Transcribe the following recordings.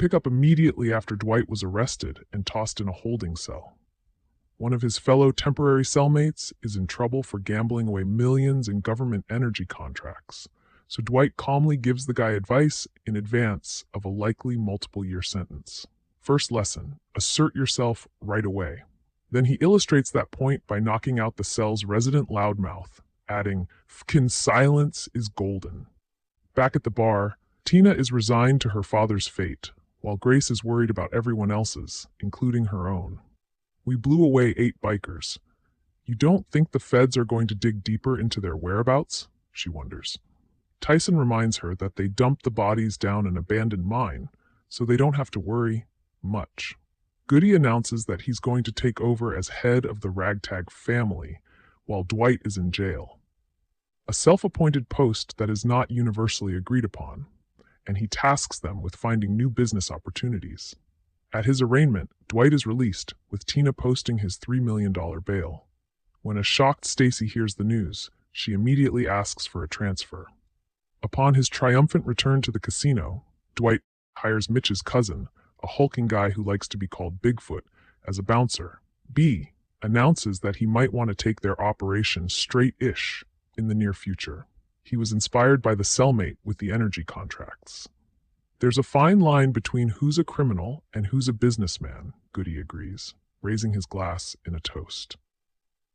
pick up immediately after Dwight was arrested and tossed in a holding cell. One of his fellow temporary cellmates is in trouble for gambling away millions in government energy contracts, so Dwight calmly gives the guy advice in advance of a likely multiple-year sentence. First lesson, assert yourself right away. Then he illustrates that point by knocking out the cell's resident loudmouth, adding, "Fkin silence is golden." Back at the bar, Tina is resigned to her father's fate, while Grace is worried about everyone else's, including her own. "We blew away 8 bikers. You don't think the feds are going to dig deeper into their whereabouts?" she wonders. Tyson reminds her that they dumped the bodies down an abandoned mine, so they don't have to worry much. Goody announces that he's going to take over as head of the ragtag family, while Dwight is in jail. A self-appointed post that is not universally agreed upon, and he tasks them with finding new business opportunities. At his arraignment, Dwight is released, with Tina posting his $3 million bail. When a shocked Stacy hears the news, she immediately asks for a transfer. Upon his triumphant return to the casino, Dwight hires Mitch's cousin, a hulking guy who likes to be called Bigfoot, as a bouncer. B announces that he might want to take their operation straight-ish in the near future. He was inspired by the cellmate with the energy contracts. There's a fine line between who's a criminal and who's a businessman, Goody agrees, raising his glass in a toast.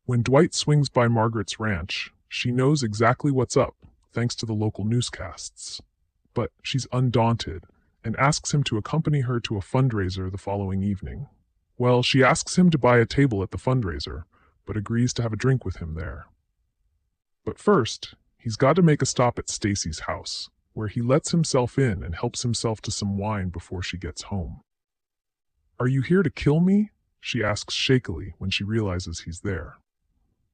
When Dwight swings by Margaret's ranch, she knows exactly what's up, thanks to the local newscasts. But she's undaunted and asks him to accompany her to a fundraiser the following evening. Well, she asks him to buy a table at the fundraiser, but agrees to have a drink with him there. But first, he's got to make a stop at Stacy's house, where he lets himself in and helps himself to some wine before she gets home. "Are you here to kill me?" she asks shakily when she realizes he's there.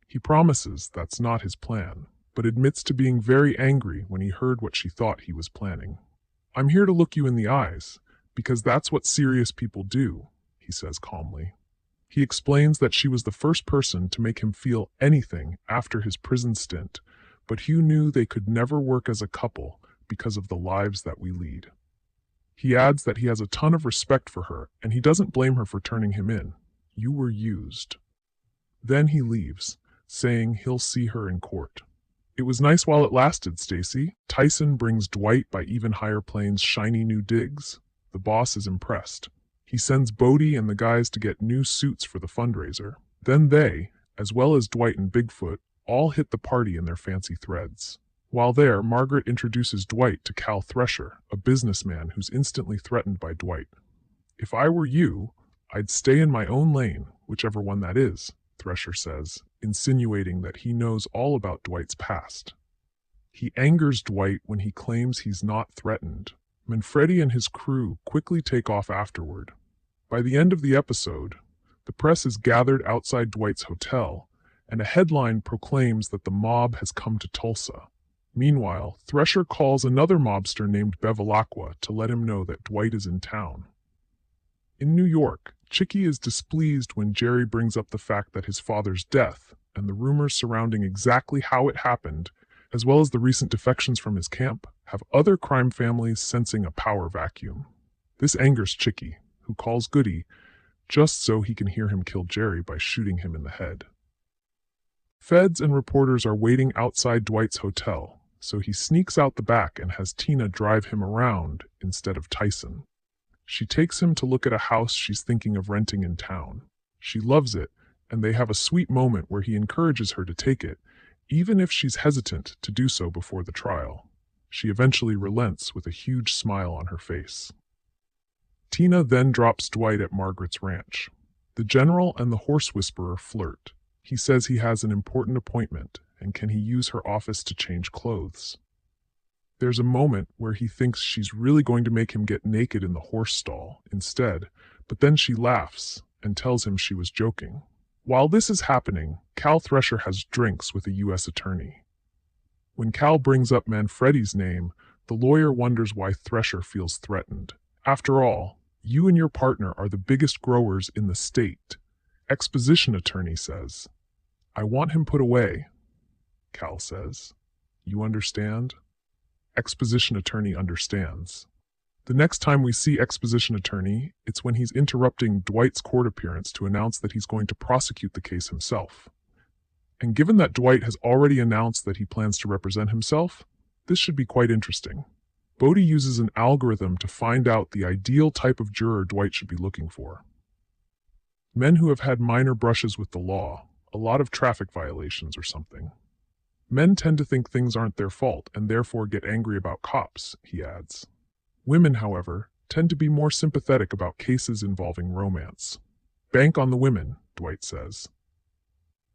He promises that's not his plan, but admits to being very angry when he heard what she thought he was planning. "I'm here to look you in the eyes, because that's what serious people do," he says calmly. He explains that she was the first person to make him feel anything after his prison stint, but Hugh knew they could never work as a couple because of the lives that we lead. He adds that he has a ton of respect for her, and he doesn't blame her for turning him in. "You were used." Then he leaves, saying he'll see her in court. "It was nice while it lasted, Stacy." Tyson brings Dwight by even higher planes shiny new digs. The boss is impressed. He sends Bodie and the guys to get new suits for the fundraiser. Then they, as well as Dwight and Bigfoot, all hit the party in their fancy threads. While there, Margaret introduces Dwight to Cal Thresher, a businessman who's instantly threatened by Dwight. "If I were you, I'd stay in my own lane, whichever one that is," Thresher says, insinuating that he knows all about Dwight's past. He angers Dwight when he claims he's not threatened. Manfredi and his crew quickly take off afterward. By the end of the episode, the press is gathered outside Dwight's hotel, and a headline proclaims that the mob has come to Tulsa. Meanwhile, Thresher calls another mobster named Bevilacqua to let him know that Dwight is in town. In New York, Chicky is displeased when Jerry brings up the fact that his father's death and the rumors surrounding exactly how it happened, as well as the recent defections from his camp, have other crime families sensing a power vacuum. This angers Chicky, who calls Goody just so he can hear him kill Jerry by shooting him in the head. Feds and reporters are waiting outside Dwight's hotel, so he sneaks out the back and has Tina drive him around instead of Tyson. She takes him to look at a house she's thinking of renting in town. She loves it, and they have a sweet moment where he encourages her to take it, even if she's hesitant to do so before the trial. She eventually relents with a huge smile on her face. Tina then drops Dwight at Margaret's ranch. The general and the horse whisperer flirt. He says he has an important appointment, and can he use her office to change clothes. There's a moment where he thinks she's really going to make him get naked in the horse stall instead, but then she laughs and tells him she was joking. While this is happening, Cal Thresher has drinks with a U.S. attorney. When Cal brings up Manfredi's name, the lawyer wonders why Thresher feels threatened. After all, you and your partner are the biggest growers in the state. Exposition attorney says. I want him put away, Cal says. You understand? Exposition attorney understands. The next time we see exposition attorney, it's when he's interrupting Dwight's court appearance to announce that he's going to prosecute the case himself. And given that Dwight has already announced that he plans to represent himself, this should be quite interesting. Bodie uses an algorithm to find out the ideal type of juror Dwight should be looking for. Men who have had minor brushes with the law, a lot of traffic violations or something. Men tend to think things aren't their fault and therefore get angry about cops, he adds. Women, however, tend to be more sympathetic about cases involving romance. Bank on the women, Dwight says.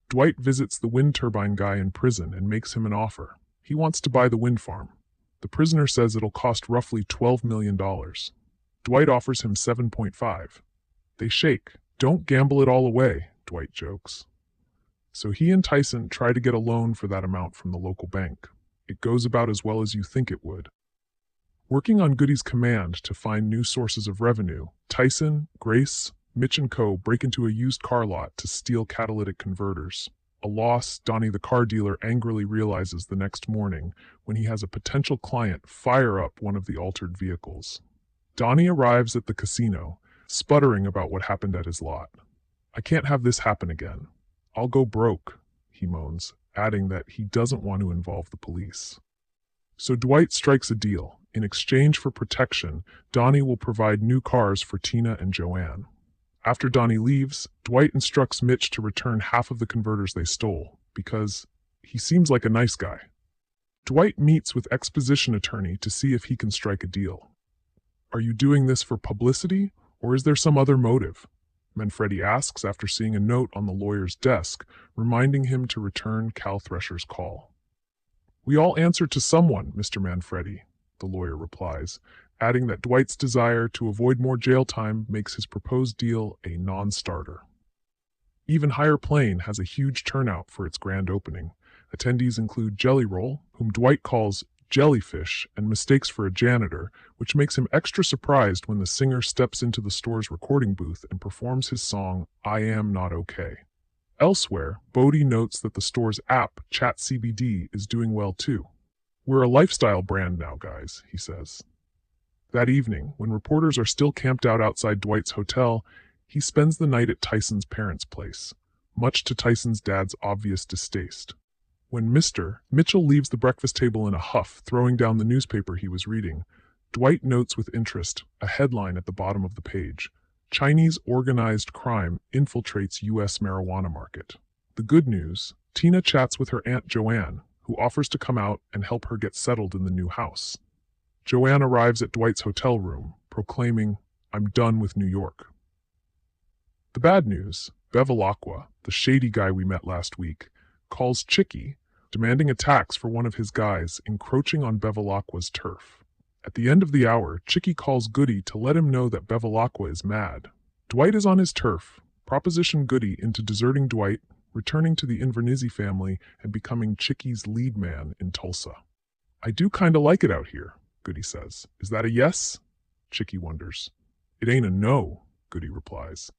Dwight visits the wind turbine guy in prison and makes him an offer. He wants to buy the wind farm. The prisoner says it'll cost roughly $12 million. Dwight offers him 7.5. They shake. Don't gamble it all away, Dwight jokes. So he and Tyson try to get a loan for that amount from the local bank. It goes about as well as you think it would. Working on Goody's command to find new sources of revenue, Tyson, Grace, Mitch and Co. break into a used car lot to steal catalytic converters. A loss Donnie the car dealer angrily realizes the next morning when he has a potential client fire up one of the altered vehicles. Donnie arrives at the casino, sputtering about what happened at his lot. I can't have this happen again. I'll go broke, he moans, adding that he doesn't want to involve the police. So Dwight strikes a deal. In exchange for protection, Donnie will provide new cars for Tina and Joanne. After Donnie leaves, Dwight instructs Mitch to return half of the converters they stole, because he seems like a nice guy. Dwight meets with exposition attorney to see if he can strike a deal. Are you doing this for publicity, or is there some other motive? Manfredi asks after seeing a note on the lawyer's desk, reminding him to return Cal Thresher's call. We all answer to someone, Mr. Manfredi, the lawyer replies, adding that Dwight's desire to avoid more jail time makes his proposed deal a non-starter. Even Higher Plane has a huge turnout for its grand opening. Attendees include Jelly Roll, whom Dwight calls Jellyfish and mistakes for a janitor, which makes him extra surprised when the singer steps into the store's recording booth and performs his song, I Am Not Okay. Elsewhere, Bodie notes that the store's app, ChatCBD, is doing well too. We're a lifestyle brand now, guys, he says. That evening, when reporters are still camped out outside Dwight's hotel, he spends the night at Tyson's parents' place, much to Tyson's dad's obvious distaste. When Mitchell leaves the breakfast table in a huff, throwing down the newspaper he was reading, Dwight notes with interest a headline at the bottom of the page. Chinese organized crime infiltrates U.S. marijuana market. The good news, Tina chats with her Aunt Joanne, who offers to come out and help her get settled in the new house. Joanne arrives at Dwight's hotel room, proclaiming, I'm done with New York. The bad news, Bevilacqua, the shady guy we met last week, calls Chicky, demanding a tax for one of his guys encroaching on Bevilacqua's turf. At the end of the hour, Chicky calls Goody to let him know that Bevilacqua is mad. Dwight is on his turf, proposition Goody into deserting Dwight, returning to the Invernizzi family, and becoming Chicky's lead man in Tulsa. I do kinda like it out here, Goody says. Is that a yes? Chicky wonders. It ain't a no, Goody replies.